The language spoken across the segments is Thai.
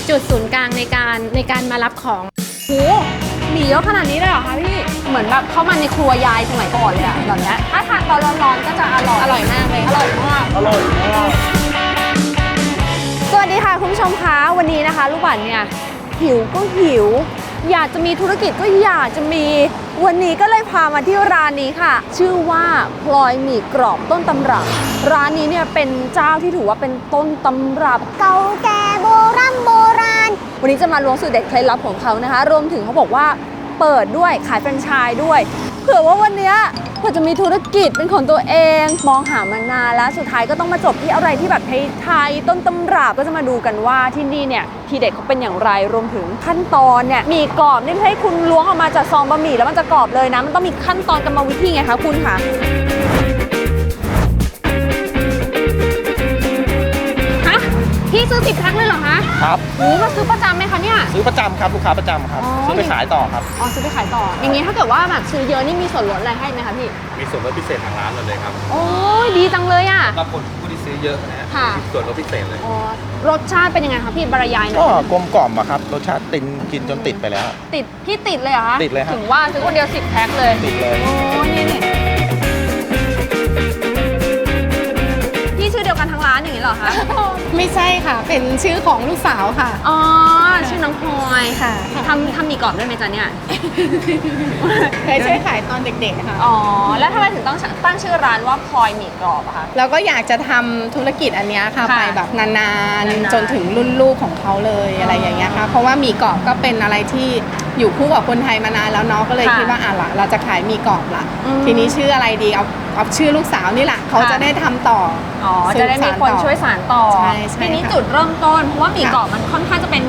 จุดศูนย์กลางในการมารับของโหมีเยอะขนาดนี้เลยเหรอคะพี่เหมือนแบบเข้ามาในครัวยายสมัยก่อนเลยอะแบบนี้ถ้าทานตอนร้อนๆก็จะอร่อยมากเลยอร่อยมากสวัสดีค่ะคุณผู้ชมคะวันนี้นะคะลูกบั่นเนี่ยหิวก็หิวอยากจะมีธุรกิจก็อยากจะมีวันนี้ก็เลยพามาที่ร้านนี้ค่ะชื่อว่าพลอยหมี่กรอบต้นตำรับร้านนี้เนี่ยเป็นเจ้าที่ถือว่าเป็นต้นตำรับเก่าแก่โบราณวันนี้จะมาล้วงสูตรเด็ดเคล็ดลับของเขานะคะรวมถึงเขาบอกว่าเปิดด้วยขายแฟรนไชส์ด้วยเผื่อว่าวันนี้เพื่อจะมีธุรกิจเป็นของตัวเองมองหามานานแล้วสุดท้ายก็ต้องมาจบที่อะไรที่แบบไทยต้นตำรับก็จะมาดูกันว่าที่นี่เนี่ยทีเด็ดเขาเป็นอย่างไรรวมถึงขั้นตอนเนี่ยหมี่กรอบนี่ไม่ให้คุณล้วงออกมาจากซองบะหมี่แล้วมันจะกรอบเลยนะมันต้องมีขั้นตอนกรรมวิธีไงคะคุณค่ะพี่ซื้อ10 แพ็คเลยเหรอคะครับโอ้มาซื้อประจำไหมคะเนี่ยซื้อประจำครับลูกค้าประจำครับซื้อไปขายต่อครับซื้อไปขายต่ออย่างนี้ถ้าเกิดว่าแบบซื้อเยอะนี่มีส่วนลดอะไรให้ไหมคะพี่มีส่วนลดพิเศษทางร้านเราเลยครับโอ้ยดีจังเลยอ่ะสำหรับคนผู้ที่ซื้อเยอะนะมีส่วนลดพิเศษเลยรสชาติเป็นยังไงคะพี่บรรยายหน่อยก็กลมกล่อมอะครับรสชาติกินจนติดไปแล้วพี่ติดเลยเหรอคะติดเลยครับถึงว่าซื้อคนเดียว10 แพ็คเลยติดเลยโอ้นี่พี่ชื่อเดียวกันทั้งร้านอย่างนี้เหรอคะไม่ใช่ค่ะเป็นชื่อของลูกสาวค่ะอ๋อชื่อน้องพลอยค่ะทำหมี่กรอบด้วยไหมจ๊ะเนี่ยเคยช่วยขายตอนเด็กๆค่ะอ๋อแล้วทำไมถึงต้องตั้งชื่อร้านว่าพลอยหมี่กรอบอะคะเราก็อยากจะทำธุรกิจอันนี้ค่ะไปแบบนานๆจนถึงรุ่นลูกของเขาเลยอะไรอย่างเงี้ยค่ะเพราะว่าหมี่กรอบก็เป็นอะไรที่อยู่คู่กับคนไทยมานานแล้วเนาะก็เลยคิดว่าล่ะเราจะขายหมี่กรอบละทีนี้ชื่ออะไรดีเอาชื่อลูกสาวนี่แหละเขาจะได้ทำต่อจะได้มีคนช่วยสานต่อทีนี้จุดเริ่มต้นเพราะว่าหมี่กรอบมันค่อนข้างจะเป็น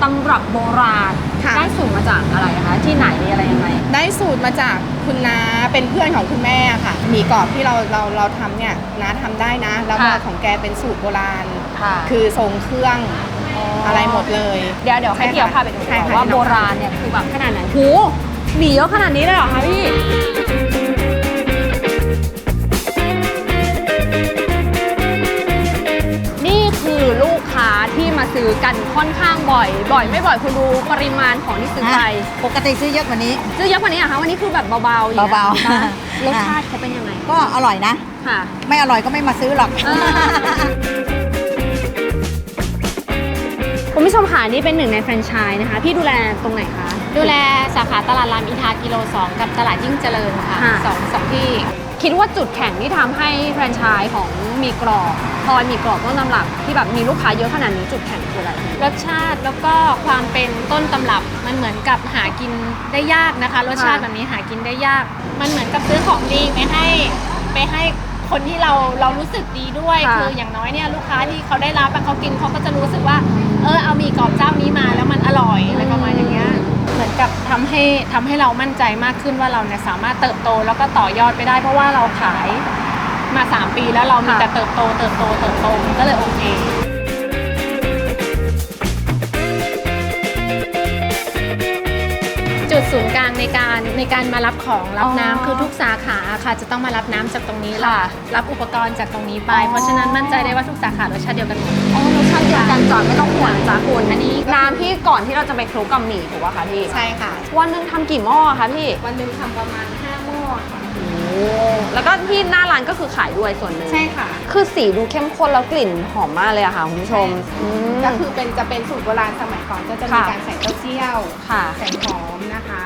ตำรับโบราณได้สูตรมาจากอะไรคะที่ไหนอะไรยังไงได้สูตรมาจากคุณน้าเป็นเพื่อนของคุณแม่ค่ะหมี่กรอบที่เราทำเนี่ยน้าทำได้นะแล้วของแกเป็นสูตรโบราณคือทรงเครื่องอะไรหมดเลยเดี๋ยวให้พี่เอาพาไปดูว่าโบราณเนี่ยคือแบบขนาดไหนหูหมี่เยอะขนาดนี้เลยเหรอคะพี่นี่คือลูกค้าที่มาซื้อกันค่อนข้างบ่อยไม่บ่อยคุณดูปริมาณของที่ซื้อไปปกติซื้อเยอะกว่านี้อะคะวันนี้คือแบบเบาๆรสชาติเขาเป็นยังไงก็อร่อยนะค่ะไม่อร่อยก็ไม่มาซื้อหรอกคุณผู้ชมค่ะนี่เป็นหนึ่งในแฟรนไชส์นะคะพี่ดูแลตรงไหนคะดูแลสาขาตลาดรามอินทรากิโล 2กับตลาดยิ่งเจริญค่ะสองที่คิดว่าจุดแข็งที่ทำให้แฟรนไชส์ของหมี่กรอบพลอยหมี่กรอบต้นตำรับที่แบบมีลูกค้าเยอะขนาดนี้จุดแข็งคืออะไรรสชาติแล้วก็ความเป็นต้นตำรับมันเหมือนกับหากินได้ยากนะคะรสชาติแบบนี้หากินได้ยากมันเหมือนกับซื้อของดีไปให้คนที่เรารู้สึกดีด้วยคืออย่างน้อยเนี่ยลูกค้าที่เขาได้รับเขากินเขาก็จะรู้สึกว่าเอาหมี่กรอบเจ้านี้มาแล้วมันอร่อยอะไรประมาณอย่างเงี้ยเหมือนกับทำให้เรามั่นใจมากขึ้นว่าเราเนี่ยสามารถเติบโตแล้วก็ต่อยอดไปได้เพราะว่าเราขายมา3 ปีแล้วเรามีแต่เติบโตมันก็เลยโอเคจุดศูนย์กลางในการมารับของรับน้ำคือทุกสาขาค่ะจะต้องมารับน้ำจากตรงนี้รับอุปกรณ์จากตรงนี้ไปเพราะฉะนั้นมั่นใจได้ว่าทุกสาขารสชาติเดียวกันหมดรสชาติเดียวกันจ้ะไม่ต้องห่วงจ้ะคุณอันนี้น้ำที่ก่อนที่เราจะไปคลุกกับหมี่ถูกป่ะคะพี่ใช่ค่ะวันนึงทำกี่หม้อคะพี่วันนึงทำประมาณ5 หม้อค่ะแล้วก็ที่หน้าร้านก็คือขายด้วยส่วนหนึ่งใช่ค่ะคือสีดูเข้มข้นแล้วกลิ่นหอมมากเลยอะค่ะคุณผู้ชมก็คือจะเป็นสูตรโบราณสมัยก่อนก็จะมีการใส่เต้าเจี้ยวใส่หอมนะคะ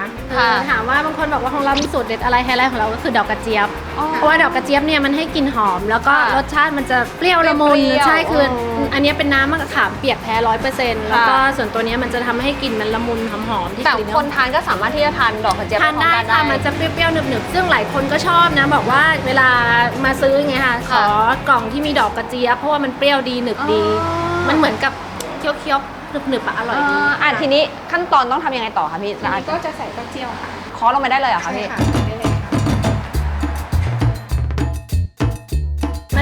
ถามว่าบางคนบอกว่าของเรามีสูตรเด็ดอะไรไฮไลท์ของเราก็คือดอกกระเจี๊ยบเพราะว่าดอกกระเจี๊ยบเนี่ยมันให้กลิ่นหอมแล้วก็รสชาติมันจะเปรี้ยวละมุนใช่คืออันนี้เป็นน้ำมะขามเปียกแท้ 100% แล้วก็ส่วนตัวนี้มันจะทำให้กลิ่นมันละมุนหอมๆที่แต่คนทานก็สามารถที่จะทานดอกกระเจี๊ยบทานได้ค่ะมันจะเปรี้ยวๆหนึบๆซึ่งหลายคนก็ชอบนะบอกว่าเวลามาซื้อไงค่ะขอกล่องที่มีดอกกระเจี๊ยบเพราะว่ามันเปรี้ยวดีหนึบดีมันเหมือนกับเคี้ยวๆหนึบๆอร่อยดีทีนี้ขั้นตอนต้องทำยังไงต่อคะพี่ก็จะใส่เต้าเจี้ยวค่ะเคาะลงไปได้เลยเหรอคะพี่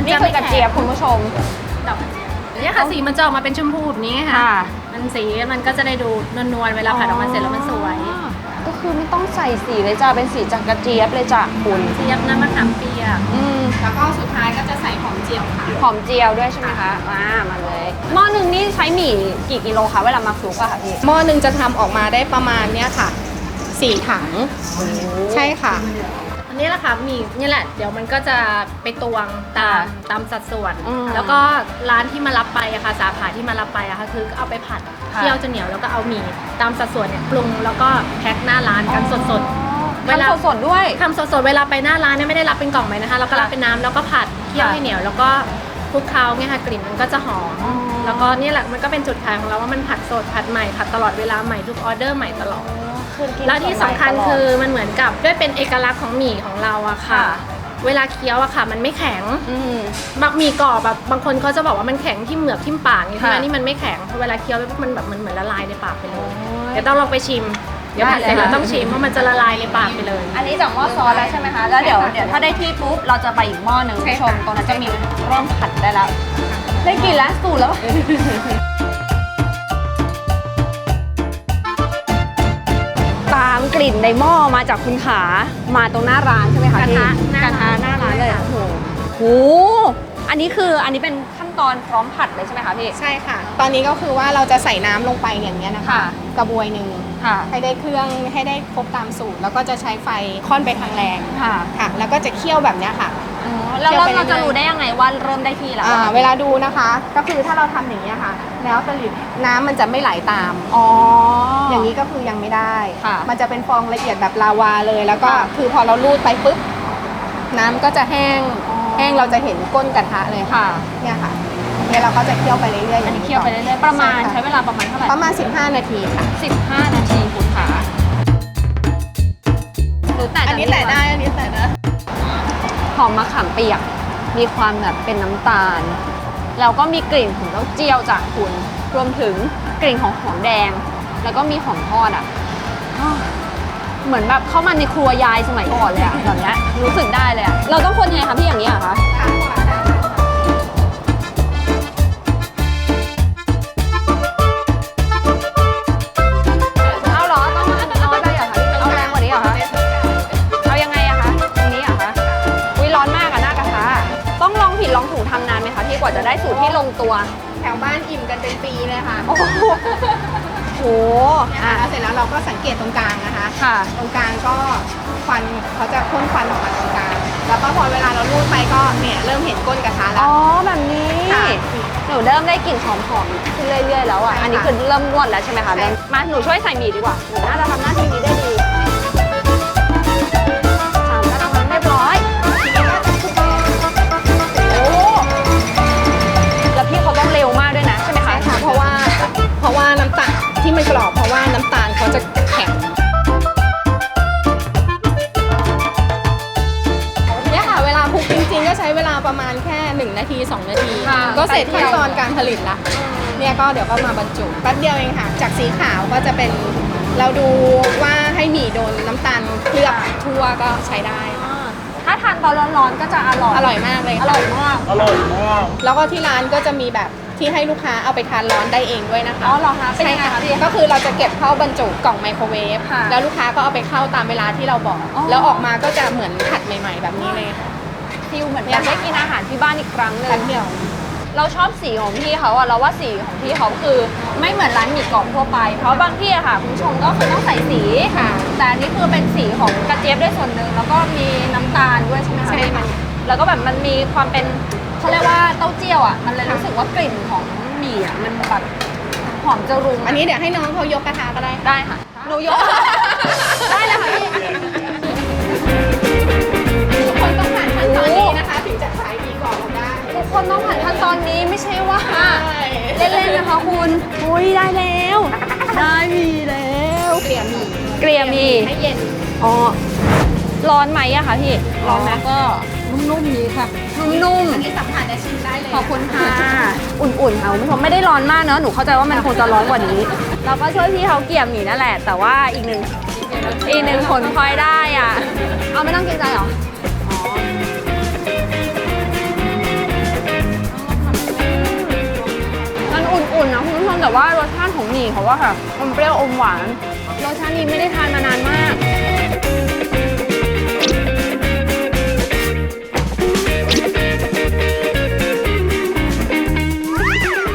นี่คือกระเจี๊ยบคุณผู้ชมดอกกระเจี๊ยบเนี่ยค่ะสีมันจะออกมาเป็นชมพูแบบนี้ค่ะมันสีมันก็จะได้ดูนวลๆเวลาผัดออกมาเสร็จแล้วมันสวยก็ คือไม่ต้องใส่สีเลยจ้ะเป็นสีจากกระเจี๊ยบเลยจ้ะคุณ เจี๊ยบน้ำมะขามเปียก แล้วก็สุดท้ายก็จะใส่หอมเจียวค่ะ หอมเจียวด้วยใช่ไหมคะมาเลยหม้อหนึ่งนี่ใช้หมี่กี่กิโลคะเวลามาคลุกอะค่ะพี่ หม้อหนึ่งจะทำออกมาได้ประมาณเนี้ยค่ะ4 ถังใช่ค่ะ อันนี้แหละค่ะมีนี่แหละ เดี๋ยวมันก็จะไปตวงตามสัดส่วน แล้วก็ร้านที่มารับไปอะค่ะสาขาที่มารับไปอะค่ะคือเอาไปผัดเคี่ยวจนเหนียวแล้วก็เอาหมี่ตามสัดส่วนเนี่ยปรุงแล้วก็แพ็คหน้าร้านกันสดๆ ทำสดๆด้วย ทำสดๆเวลาไปหน้าร้านเนี่ยไม่ได้รับเป็นกล่องไปนะคะเราก็รับเป็นน้ำแล้วก็ผัดเคี่ยวให้เหนียวแล้วก็คลุกเคล้าเนี่ยค่ะกลิ่นมันก็จะหอมแล้วก็นี่แหละมันก็เป็นจุดขายของเราว่ามันผัดสดผัดใหม่ผัดตลอดเวลาใหม่ทุกออเดอร์ใหม่ตลอดแล้วที่สำคัญคือมันเหมือนกับด้วยเป็นเอกลักษณ์ของหมี่ของเราอะค่ะ เวลาเคี้ยวอะค่ะมันไม่แข็งบางหมี่กรอบแบบบางคนเขาจะบอกว่ามันแข็งที่เหมือกที่ปากอย่างนี้ใช่ไหมนี่มันไม่แข็งพอเวลาเคี้ยวแล้วมันแบบมันเหมือนละลายในปากไปเลยเดี๋ยวต้องลองไปชิมเดี๋ยวผัดเสร็จเราต้องชิมเพราะมันจะละลายในปากไปเลย อันนี้จากหม้อซอสแล้วใช่ไหมคะแล้วเดี๋ยวถ้าได้ที่ปุ๊บเราจะไปอีกหม้อหนึ่งคุณผู้ชมตรงนั้นจะมีเริ่มผัดได้แล้วได้กลิ่นแล้วสูตรแล้ว ตามกลิ่นในหม้อมาจากคุณขามาตรงหน้าร้านใช่ไหมคะพี่กระทะหน้าร้านเลยโอ้โหอันนี้เป็นขั้นตอนพร้อมผัดเลยใช่ไหมคะพี่ ใช่ค่ะ ตอนนี้ก็คือว่าเราจะใส่น้ำลงไปอย่างเงี้ยนะคะ ค่ะ กระบวยหนึ่ง ค่ะ ให้ได้เครื่องให้ได้ครบตามสูตรแล้วก็จะใช้ไฟค่อนไปทางแรง ค่ะ ค่ะ แล้วก็จะเคี่ยวแบบเนี้ยค่ะ แล้วเราจะรู้ได้ยังไงว่าเริ่มได้ที่แล้ว เวลาดูนะคะ ก็คือถ้าเราทำอย่างนี้ยค่ะ แล้วสลิดน้ำมันจะไม่ไหลตาม อ๋อ อ อย่าง นี้ก็คือยังไม่ได้ ค่ะ มันจะเป็นฟองละเอียดแบบลาวาเลย แล้วก็ ค่ะ คือพอเราลูดไปปุ๊บน้ำก็จะแห้ง อ๋อ แห้งเราจะเห็นก้นกระทะเลย ค่ะ เนี่ยค่ะเนี่ยเราก็จะเคี่ยวไปเรื่อยๆ อันนี้เคี่ยวไปเรื่อยๆประมาณใช้เวลาประมาณเท่าไหร่ ประมาณ 15 นาทีค่ะ 15 นาทีคุณขาหรือแต่ อันนี้แต่ได้ อันนี้แต่ได้ หอมมะขามเปียก มีความแบบเป็นน้ำตาล แล้วก็มีกลิ่นของเต้าเจี้ยวจากคุณ รวมถึงกลิ่นของหอมแดง แล้วก็มีหอมทอดอ่ะอ้าวเหมือนแบบเข้ามาในครัวยายสมัยก่อนเลยอ่ะตอนเนี้ยรู้สึกได้เลยอ่ะ เราต้องคนยังไงคะพี่อย่างนี้เหรอคะ เอาเหรอต้องน้อยไปเหรอคะพี่เอาแรงกว่านี้เหรอคะ เอายังไงอะคะตรงนี้เหรอคะอุ้ยร้อนมากอะหน้ากระทะต้องลองผิดลองถูกทำนานไหมคะพี่กว่าจะได้สูตรที่ลงตัว แถวบ้านอิ่มกันเป็นปีเลยค่ะ โอ้โหโห แล้วเสร็จแล้วเราก็สังเกตตรงกลางนะคะ ค่ะ ตรงกลางก็ควันเขาจะพ่นควันออกมาตรงกลาง แล้วก็พอเวลาเราลูดไปก็เนี่ยเริ่มเห็นก้นกระทะแล้ อ๋ ว อแบบนี้ ค่ะ หนูเริ่มได้กลิ่นหอมๆขึ้นเรื่อยๆแล้วอะ ใช่ค่ะ อันนี้คือเริ่มนวดแล้วใช่ไหมคะเริ่มมาหนูช่วยใส่หมี่ดีกว่าหนูน่าจะทำหน้าที่นี้ได้ดี3 กระทะเรียบร้อยโอ้แล้วพี่เขาต้องเร็วมากด้วยนะใช่ไหมคะ ค่ะเพราะว่าน้ำตาลที่มันกรอบเพราะว่าน้ำตาลเขาจะแข็งเนี่ยค่ะเวลาคลุกจริงๆก็ใช้เวลาประมาณแค่1 นาที 2 นาที ค่ะ ก็เสร็จขั้นตอนการผลิตละเนี่ยก็เดี๋ยวก็มาบรรจุแป๊บเดียวเองค่ะ จากสีขาวก็จะเป็นเราดูว่าให้หมี่โดนน้ำตาลเคลือบทั่วก็ใช้ได้ ถ้าทานตอนร้อนๆก็จะอร่อย อร่อยมากเลย อ ค่ะ ร่อยมาก อร่อยมาก แล้วก็ที่ร้านก็จะมีแบบที่ให้ลูกค้าเอาไปทานร้อนได้เองด้วยนะคะ อ๋อเหรอคะเป็นยังไงคะพี่ ก็คือเราจะเก็บเข้าบรรจุกล่องไมโครเวฟ ค่ะ แล้วลูกค้าก็เอาไปเข้าตามเวลาที่เราบอก อ๋อ แล้วออกมาก็จะเหมือนผัดใหม่ๆแบบนี้เลยค่ะ ฟิลเหมือนอยากได้กินอาหารที่บ้านอีกครั้งหนึ่ แป๊ ง บเดียว เราชอบสีของพี่เขาอะเราว่าสีของพี่เขาคือไม่เหมือนร้านหมี่กรอบทั่วไป เพราะบางที่อะค่ะคุณผู้ชมก็คือต้องใส่สี ค่ะ แต่อันนี้คือเป็นสีของกระเจี๊ยบด้วยส่วนหนึ่งแล้วก็มีน้ำตาลด้วยใช่ไหมคะ ใช่ค่ะ แล้วก็แบบมันมีความเป็นเขาเรียกว่าเต้าเจี้ยวอะมันเลยรู้สึกว่ากลิ่นของหมี่อะมันแบบหอมจรุง อันนี้เดี๋ยวให้น้องเขายกกระทะก็ได้ ได้ค่ะหนูยก ได้เลยค่ะพี่ ทุกคนต้องผ่านขั้นตอนนี้นะคะถึงจะขายดีกว่าเราได้ ทุกคนต้องผ่านขั้นตอนนี้ไม่ใช่ว่า เล่นๆนะคะคุณอุ้ยได้แล้ว ได้มีแล้ว เกลี่ยหมี่ เกลี่ยหมี่ ให้เย็น อ๋อ ร้อนไหมอะคะพี่ ร้อนไหม ก็นุ่มๆดีค่ะ นุ่ม อันนี้สัมผัสและชิมได้เลย ๆขอบคุณค่ะ อุ่นๆค่ะคุณผู้ชมไม่ได้ร้อนมากเนอะหนูเข้าใจว่ามันคงจะร้อนกว่านี้ เราก็ช่วยพี่เขาเกี่ยมหมี่นั่นแหละ แต่ว่าอีกหนึ่งผลพลอยได้อ่ะ เอาไม่ต้องเกรงใจเหรอ แล้วหนู อุ่นๆนะคุณผู้ชมแต่ว่ารสชาติของหมี่เขาว่าค่ะมันเปรี้ยวอมหวานรสชาตินี้ไม่ได้ทานมานานมาก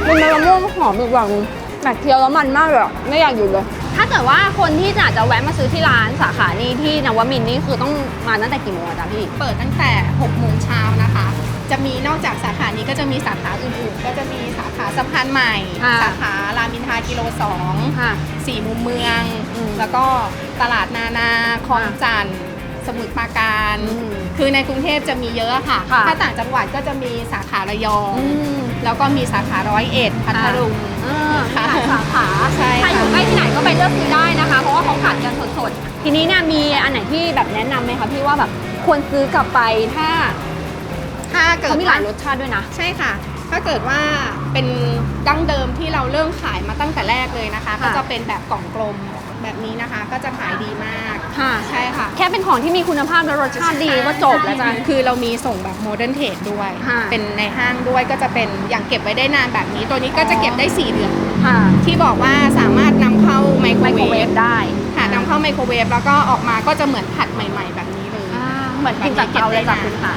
มันมะม่วงหอมอีกอย่างนึงแต่เคี้ยวแล้วมันมากเลยไม่อยากหยุดเลยถ้าเกิดว่าคนที่จะแวะมาซื้อที่ร้านสาขานี้ที่นวมินทร์นี่คือต้องมาตั้งแต่กี่โมงอะจ๊ะพี่ เปิดตั้งแต่6 โมงเช้านะคะ จะมีนอกจากสาขานี้ก็จะมีสาขาอื่นๆ ก็จะมีสาขาสะพานใหม่ สาขารามอินทรากิโล ค่ะ 2 4 มุมเมือง อืม แล้วก็ตลาดนาคลองจันทร์สมุทรปราการ อืม คือในกรุงเทพจะมีเยอะค่ะ ค่ะ ถ้าต่างจังหวัดก็จะมีสาขาระยอง อืม แล้วก็มีสาขา101 พัทลุง มีหลายสาขา ใช่ ใคร ค่ะ อยู่ใกล้ที่ไหนก็ไปเลือกซื้อได้นะคะ เพราะว่าเขาขายกันสดๆ ทีนี้เนี่ยมีอันไหนที่แบบแนะนำไหมคะพี่ว่าแบบควรซื้อกลับไปถ้า ถ้าเกิด เขามีหลายร ว่า สชาติด้วยนะ ใช่ค่ะ ถ้าเกิดว่าเป็นดั้งเดิมที่เราเริ่มขายมาตั้งแต่แรกเลยนะคะ ค่ะ ก็จะเป็นแบบกล่องกลมแบบนี้นะคะ ก็จะขายดีมาก ค่ะ ใช่ค่ะ แค่เป็นของที่มีคุณภาพและรสชาติดีก็จบแล้วจ้ะ คือเรามีส่งแบบโมเดิร์นเทรดด้วย ค่ะ เป็นในห้างด้วยก็จะเป็นอย่างเก็บไว้ได้นานแบบนี้ ตัวนี้ก็จะเก็บได้ 4 เดือน ค่ะ ที่บอกว่าสามารถนำเข้าไมโคร ไมโคร เว เว ฟ ฟได้ ค่ะนำเข้าไมโครเวฟแล้วก็ออกมาก็จะเหมือนผัดใหม่ ๆ แบบนี้เลย เหมือนกินจากเตาเลยจากคุณขา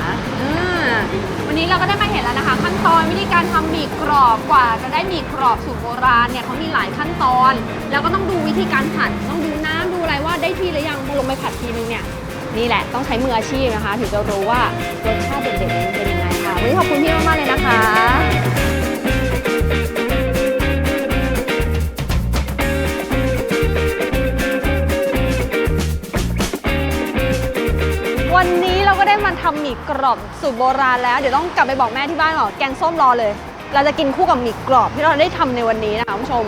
วันนี้เราก็ได้มาเห็นแล้วนะคะ ขั้นตอนวิธีการทำหมี่กรอบกว่าจะได้หมี่กรอบสูตรโบราณเนี่ยเขามีหลายขั้นตอน แล้วก็ต้องดูวิธีการผัดต้องดูน้ำดูอะไรว่าได้ที่หรือยังพอลงไปผัดทีนึงเนี่ยนี่แหละต้องใช้มืออาชีพนะคะถึงจะรู้ว่ารสชาติเด็ดๆมันเป็นยังไงค่ะวันนี้ขอบคุณพี่มากๆเลยนะคะ วันนี้เราก็ได้มาทำหมี่กรอบสูตรโบราณแล้วเดี๋ยวต้องกลับไปบอกแม่ที่บ้านก่อนแกงส้มรอเลย เราจะกินคู่กับหมี่กรอบที่เราได้ทำในวันนี้นะคะคุณผู้ชม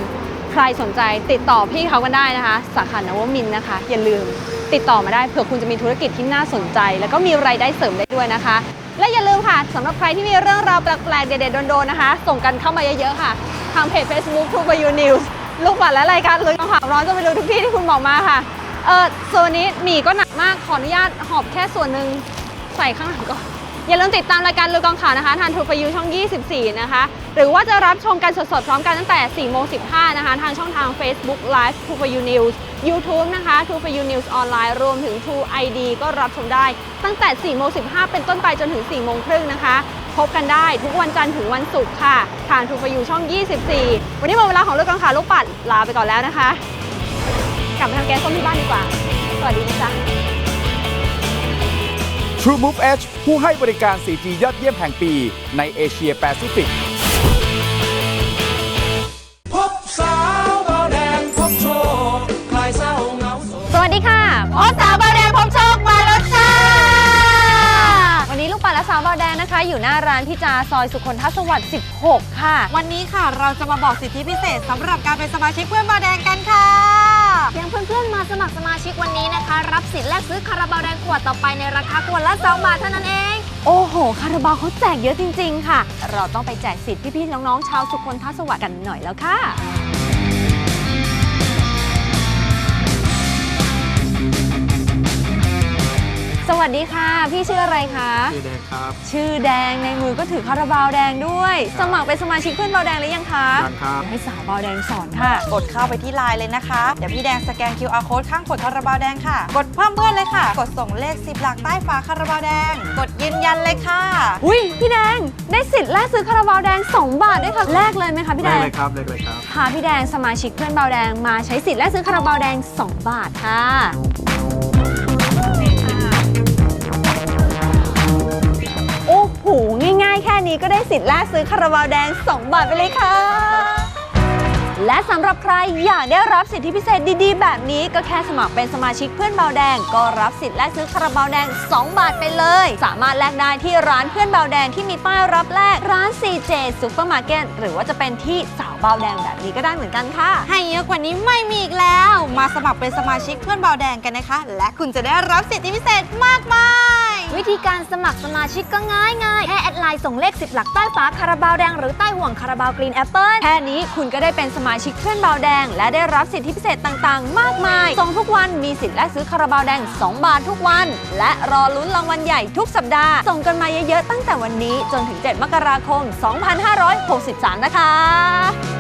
ใครสนใจติดต่อพี่เขากันได้นะคะสาขานวมินทร์นะคะอย่าลืมติดต่อมาได้เผื่อคุณจะมีธุรกิจที่น่าสนใจ แล้วก็มีรายได้เสริมได้ด้วยนะคะ และอย่าลืมค่ะสำหรับใครที่มีเรื่องราวแปลกๆเด็ดๆโดนๆนะคะ ส่งกันเข้ามาเยอะๆค่ะทางเพจ Facebook True for You News ลูกหวานและรายการลุยต้องหาร้อนจะไปดูทุกที่ที่คุณบอกมาค่ะส่วนนี้หมี่ก็หนักมากขออนุญาตหอบแค่ส่วนหนึ่งใส่ข้างหลังก่อนอย่าลืมติดตามรายการลุยกองข่าวนะคะทาง True for You ช่อง 24 นะคะหรือว่าจะรับชมกันสดๆพร้อมกันตั้งแต่ 4:15 นะคะทางช่องทาง Facebook Live True for You News YouTube นะคะ True for You News ออนไลน์รวมถึง True ID ก็รับชมได้ตั้งแต่ 4:15 เป็นต้นไปจนถึง 4:30 นะคะพบกันได้ทุกวันจันทร์ถึงวันศุกร์ค่ะทาง True for You ช่อง 24 วันนี้หมดเวลาของลุยกองข่าวลูกปัดลาไปก่อนแล้วนะคะกลับไปทำแกงส้มที่บ้านดีกว่า สวัสดีนะจ๊ะ True Move Edge ผู้ให้บริการ 4G ยอดเยี่ยมแห่งปีในเอเชียแปซิฟิก พบสาวบาวแดงพบโชคคลายเศร้าเหงาโศก สวัสดีค่ะพบสาวบาวแดงพบโชคมาแล้วจ้า วันนี้ลูกปัดและสาวบาวแดงนะคะ อยู่หน้าร้านพี่จาซอยสุขนทสวัสดิ์ 16 ค่ะ วันนี้ค่ะเราจะมาบอกสิทธิพิเศษสำหรับการเป็นสมาชิกเพื่อนบาวแดงกันค่ะ เพียงเพื่อนๆมาสมัครสมาชิกวันนี้นะคะ รับสิทธิ์แลกซื้อคาราบาวแดงขวดต่อไปในราคาขวดละ2 บาทเท่านั้นเอง โอ้โห คาราบาวเขาแจกเยอะจริงๆค่ะ เราต้องไปแจกสิทธิ์พี่ๆน้องๆชาวสุขนทสวัสดิ์กันหน่อยแล้วค่ะ สวัสดีค่ะ พี่ชื่ออะไรคะ ชื่อแดงครับ ชื่อแดงในมือก็ถือคาราบาวแดงด้วย สมัครเป็นสมาชิกเพื่อนบาวแดงหรือยังคะ ยังครับ ให้สาวบาวแดงสอนค่ะ กดเข้าไปที่ไลน์เลยนะคะ เดี๋ยวพี่แดงสแกน QR Code ข้างขวดคาราบาวแดงค่ะ กดเพิ่มเพื่อนเลยค่ะ กดส่งเลข10 หลักใต้ฝาคาราบาวแดง กดยืนยันเลยค่ะ อุ้ยพี่แดงได้สิทธิ์แลกซื้อคาราบาวแดง 2 บาทด้วยค่ะแลกเลยไหมคะพี่แด ได้ ง เลยครับได้เลยครับ พาพี่แดงสมาชิกเพื่อนบาวแดงมาใช้สิทธิ์แลกซื้อคาราบาวแดง 2 บาทค่ะโอ้โหง่ายๆแค่นี้ก็ได้สิทธิ์แลกซื้อคาราบาวแดง 2 บาทไปเลยค่ะ และสำหรับใครอยากได้รับสิทธิพิเศษดีๆ แบบนี้ก็แค่สมัครเป็นสมาชิกเพื่อนบาวแดงก็รับสิทธิ์แลกซื้อคาราบาวแดง 2 บาทไปเลย สามารถแลกได้ที่ร้านเพื่อนบาวแดงที่มีป้ายรับแลกร้าน CJ Supermarket หรือว่าจะเป็นที่สาวบาวแดงแบบนี้ก็ได้เหมือนกันค่ะ ให้เยอะกว่านี้ไม่มีอีกแล้ว มาสมัครเป็นสมาชิกเพื่อนบาวแดงกันนะคะ และคุณจะได้รับสิทธิพิเศษมากมาย วิธีการสมัครสมาชิกก็ง่ายๆแค่แอดไลน์ส่งเลข10 หลักใต้ฝาคาราบาวแดงหรือใต้ห่วงคาราบาวกรีนแอปเปิลแค่นี้คุณก็ได้เป็นสมาชิกเพื่อนบาวแดงและได้รับสิทธิพิเศษต่างๆ มากมายส่งทุกวันมีสิทธิ์แลกซื้อคาราบาวแดง 2 บาททุกวัน และรอลุ้นรางวัลใหญ่ทุกสัปดาห์ส่งกันมาเยอะๆตั้งแต่วันนี้จนถึง 7 มกราคม 2563 นะคะ